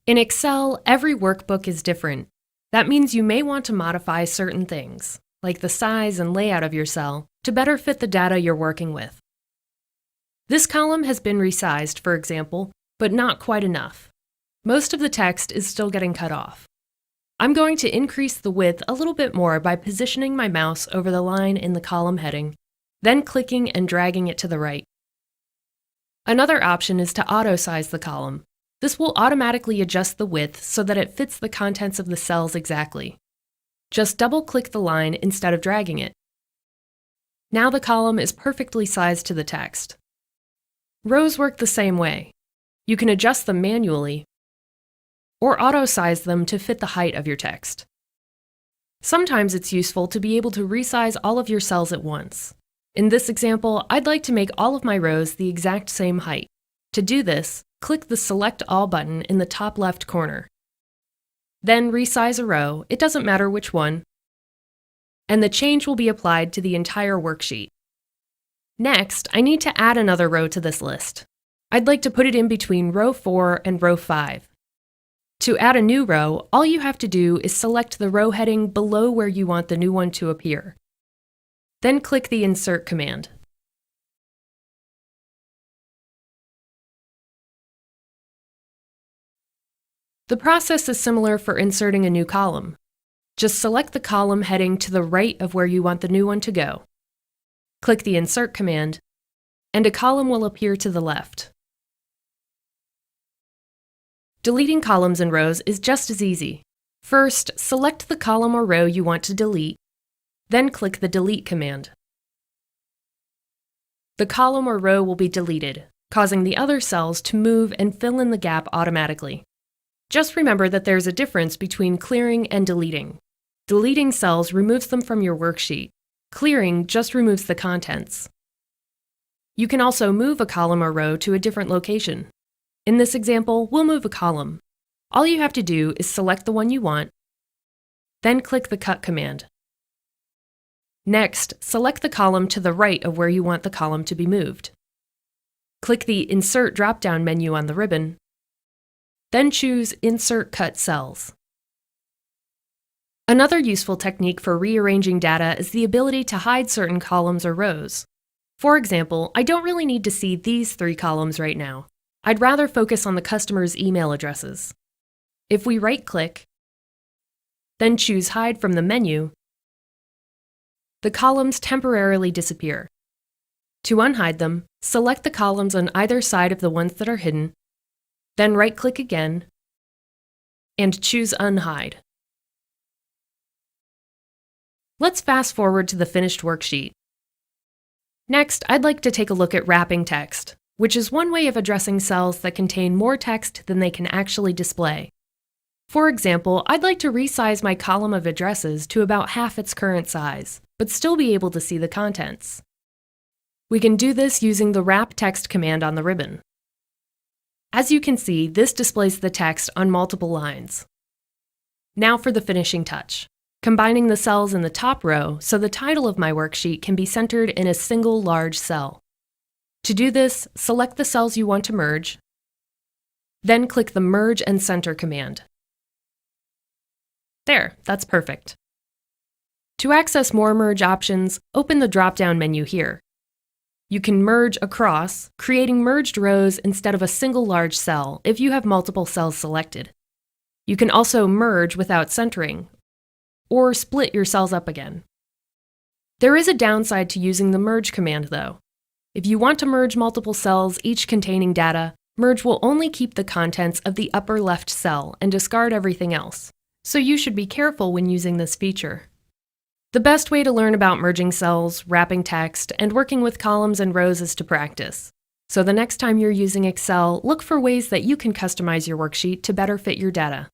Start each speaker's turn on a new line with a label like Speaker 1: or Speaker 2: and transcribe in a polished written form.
Speaker 1: In Excel, every workbook is different. That means you may want to modify certain things, like the size and layout of your cell, to better fit the data you're working with. This column has been resized, for example, but not quite enough. Most of the text is still getting cut off. I'm going to increase the width a little bit more by positioning my mouse over the line in the column heading, then clicking and dragging it to the right. Another option is to auto-size the column. This will automatically adjust the width so that it fits the contents of the cells exactly. Just double-click the line instead of dragging it. Now the column is perfectly sized to the text. Rows work the same way. You can adjust them manually or auto-size them to fit the height of your text. Sometimes it's useful to be able to resize all of your cells at once. In this example, I'd like to make all of my rows the exact same height. To do this, click the Select All button in the top left corner. Then resize a row, it doesn't matter which one, and the change will be applied to the entire worksheet. Next, I need to add another row to this list. I'd like to put it in between row 4 and row 5. To add a new row, all you have to do is select the row heading below where you want the new one to appear. Then click the Insert command. The process is similar for inserting a new column. Just select the column heading to the right of where you want the new one to go. Click the Insert command, and a column will appear to the left. Deleting columns and rows is just as easy. First, select the column or row you want to delete, then click the Delete command. The column or row will be deleted, causing the other cells to move and fill in the gap automatically. Just remember that there's a difference between clearing and deleting. Deleting cells removes them from your worksheet. Clearing just removes the contents. You can also move a column or row to a different location. In this example, we'll move a column. All you have to do is select the one you want, then click the Cut command. Next, select the column to the right of where you want the column to be moved. Click the Insert drop-down menu on the ribbon, then choose Insert Cut Cells. Another useful technique for rearranging data is the ability to hide certain columns or rows. For example, I don't really need to see these 3 columns right now. I'd rather focus on the customer's email addresses. If we right-click, then choose Hide from the menu, the columns temporarily disappear. To unhide them, select the columns on either side of the ones that are hidden, then right-click again, and choose Unhide. Let's fast forward to the finished worksheet. Next, I'd like to take a look at wrapping text, which is one way of addressing cells that contain more text than they can actually display. For example, I'd like to resize my column of addresses to about half its current size, but still be able to see the contents. We can do this using the Wrap Text command on the ribbon. As you can see, this displays the text on multiple lines. Now for the finishing touch, combining the cells in the top row so the title of my worksheet can be centered in a single large cell. To do this, select the cells you want to merge, then click the Merge and Center command. There, that's perfect. To access more merge options, open the drop-down menu here. You can merge across, creating merged rows instead of a single large cell if you have multiple cells selected. You can also merge without centering, or split your cells up again. There is a downside to using the Merge command, though. If you want to merge multiple cells, each containing data, Merge will only keep the contents of the upper left cell and discard everything else. So you should be careful when using this feature. The best way to learn about merging cells, wrapping text, and working with columns and rows is to practice. So the next time you're using Excel, look for ways that you can customize your worksheet to better fit your data.